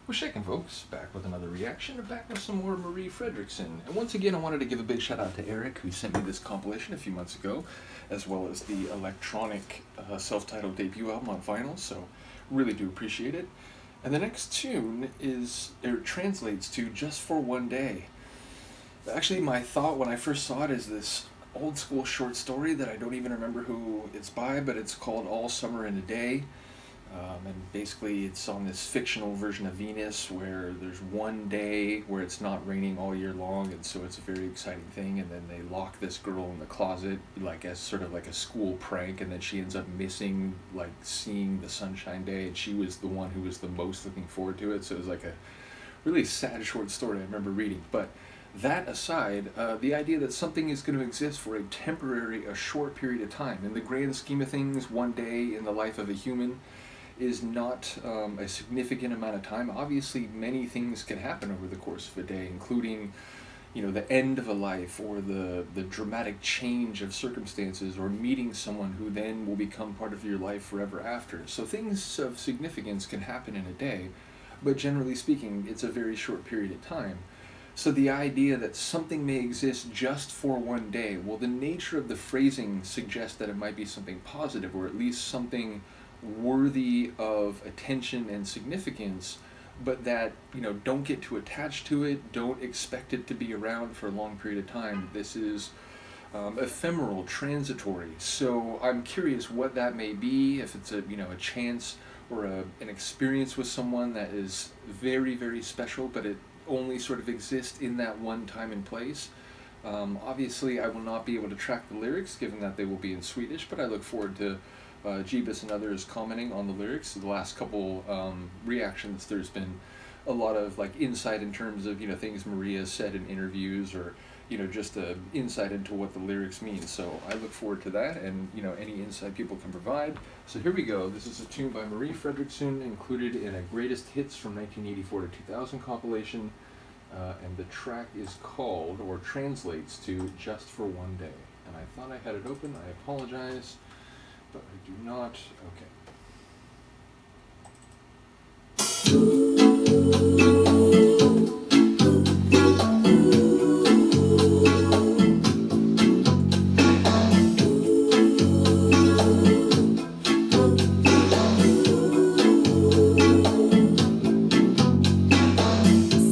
Well, shaking folks, back with another reaction, and back with some more Marie Fredriksson. And once again, I wanted to give a big shout out to Eric, who sent me this compilation a few months ago, as well as the electronic self-titled debut album on vinyl, so really do appreciate it. And the next tune translates to Just for One Day. Actually, my thought when I first saw it is this old school short story that I don't even remember who it's by, but it's called All Summer in a Day. And basically it's on this fictional version of Venus where there's one day where it's not raining all year long, and so it's a very exciting thing, and then they lock this girl in the closet like as sort of like a school prank, and then she ends up missing like seeing the sunshine day, and she was the one who was the most looking forward to it. So it was like a really sad short story I remember reading. But that aside, the idea that something is going to exist for a short period of time, in the grand scheme of things, one day in the life of a human is not a significant amount of time. Obviously, many things can happen over the course of a day, including, you know, the end of a life, or the dramatic change of circumstances, or meeting someone who then will become part of your life forever after. So things of significance can happen in a day, but generally speaking, it's a very short period of time. So the idea that something may exist just for one day, well, the nature of the phrasing suggests that it might be something positive, or at least something worthy of attention and significance, but that, you know, don't get too attached to it, don't expect it to be around for a long period of time. This is ephemeral, transitory. So I'm curious what that may be, if it's a chance or an experience with someone that is very, very special, but it only sort of exists in that one time and place. Obviously, I will not be able to track the lyrics, given that they will be in Swedish, but I look forward to Jeebus and others commenting on the lyrics. The last couple reactions, there's been a lot of like insight in terms of things Maria said in interviews, or just insight into what the lyrics mean. So I look forward to that, and any insight people can provide. So here we go. This is a tune by Marie Fredriksson, included in a Greatest Hits from 1984 to 2000 compilation, and the track is called, or translates to, Just for One Day. And I thought I had it open. I apologize, but I do not.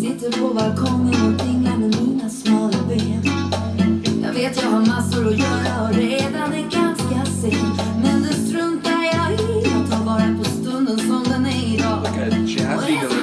Sitter på balkongen och dinglar med mina smala ben. Jag vet jag har massor att göra och redan är ganska sen, men det struntar jag i. Jag tar bara på stunden som den är idag. Like a jazzy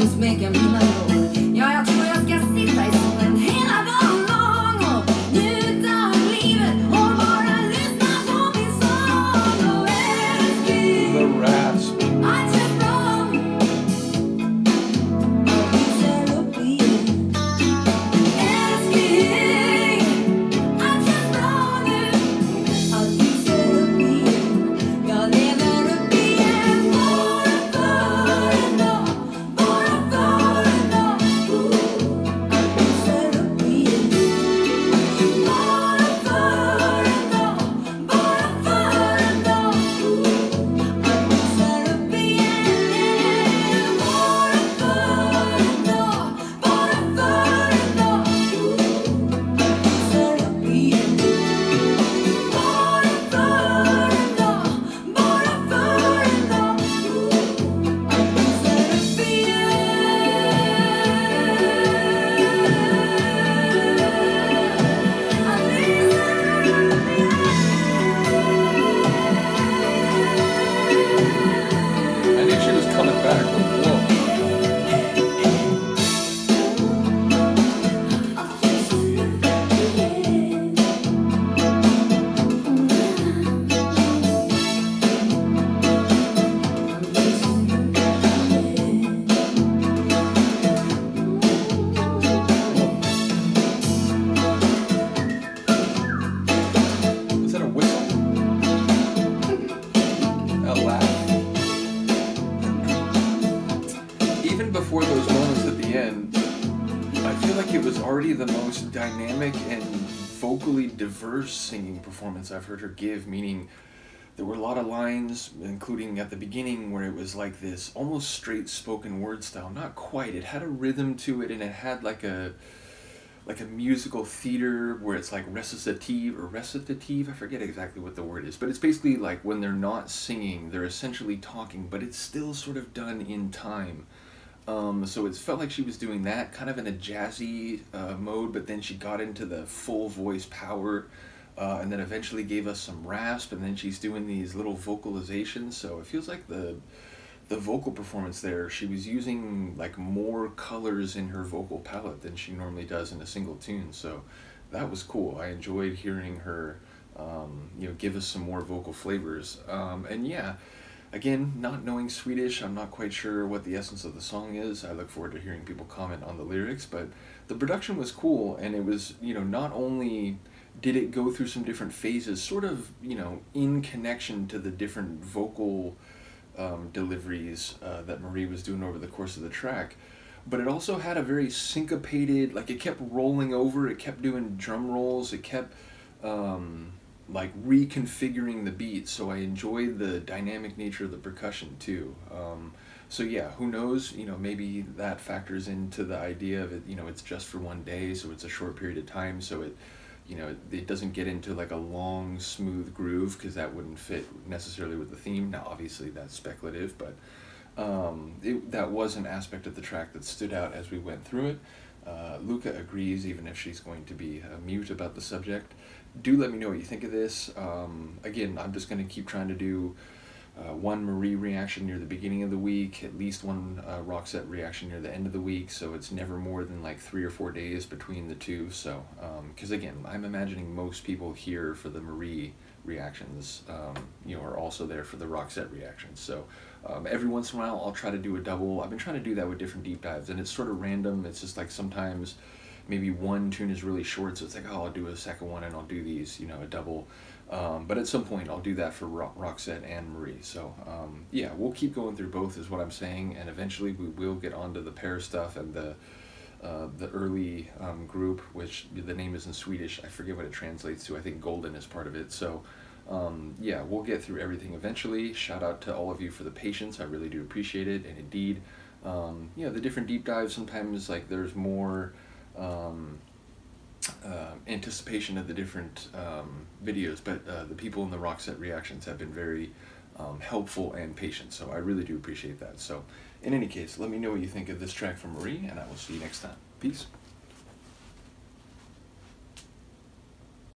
och smeka mina lår. Ja, jag tror jag ska sitta i solen hela dagen lång och njuta av livet och bara lyssna på min sång. Och älskling, The rasp. I just wrong. Jag lyser upp igen. Älskling, I just wrong nu. Jag lyser upp igen. Jag lever upp igen. Bara för en dag. Bara för en dag. Jag lyser upp igen. Bara för en dag. Bara för en dag. Jag lyser upp igen. Bara för en dag. Bara för en dag. Jag lyser upp igen. Bara för en dag. Bara för en dag. Jag lyser upp I knew she was coming back, but whoa. Is that a whistle? A laugh? Even before those moments at the end, I feel like it was already the most dynamic and vocally diverse singing performance I've heard her give, meaning there were a lot of lines, including at the beginning, where it was like this almost straight spoken word style. Not quite. It had a rhythm to it, and it had like a musical theater where it's like recitative, I forget exactly what the word is, but it's basically like when they're not singing, they're essentially talking, but it's still sort of done in time. So it felt like she was doing that kind of in a jazzy mode, but then she got into the full voice power, and then eventually gave us some rasp, and then she's doing these little vocalizations. So it feels like the vocal performance there, she was using like more colors in her vocal palette than she normally does in a single tune. So that was cool. I enjoyed hearing her, give us some more vocal flavors. And yeah, again, not knowing Swedish, I'm not quite sure what the essence of the song is. I look forward to hearing people comment on the lyrics, but the production was cool, and it was, not only did it go through some different phases, sort of, in connection to the different vocal deliveries that Marie was doing over the course of the track, but it also had a very syncopated, like it kept rolling over, it kept doing drum rolls, it kept like reconfiguring the beat, so I enjoyed the dynamic nature of the percussion too. So yeah, who knows, maybe that factors into the idea of it, it's just for one day, so it's a short period of time, so it doesn't get into like a long, smooth groove, because that wouldn't fit necessarily with the theme. Now, obviously, that's speculative, but that was an aspect of the track that stood out as we went through it. Luca agrees, even if she's going to be mute about the subject. Do let me know what you think of this. Again, I'm just going to keep trying to do one Marie reaction near the beginning of the week, at least one Roxette reaction near the end of the week, so it's never more than like 3 or 4 days between the two. So, because again, I'm imagining most people here for the Marie reactions, are also there for the Roxette reactions. So, every once in a while, I'll try to do a double. I've been trying to do that with different deep dives, and it's sort of random. It's just like sometimes maybe one tune is really short, so it's like, oh, I'll do a second one and I'll do these, a double. But at some point, I'll do that for Roxette and Marie. So, yeah, we'll keep going through both is what I'm saying, and eventually we will get onto the pair stuff and the early group, which the name is in Swedish. I forget what it translates to. I think Golden is part of it. So, yeah, we'll get through everything eventually. Shout out to all of you for the patience. I really do appreciate it. And indeed, the different deep dives, sometimes like there's more anticipation of the different videos, but the people in the Roxette reactions have been very helpful and patient, so I really do appreciate that. So in any case, let me know what you think of this track from Marie, and I will see you next time. Peace.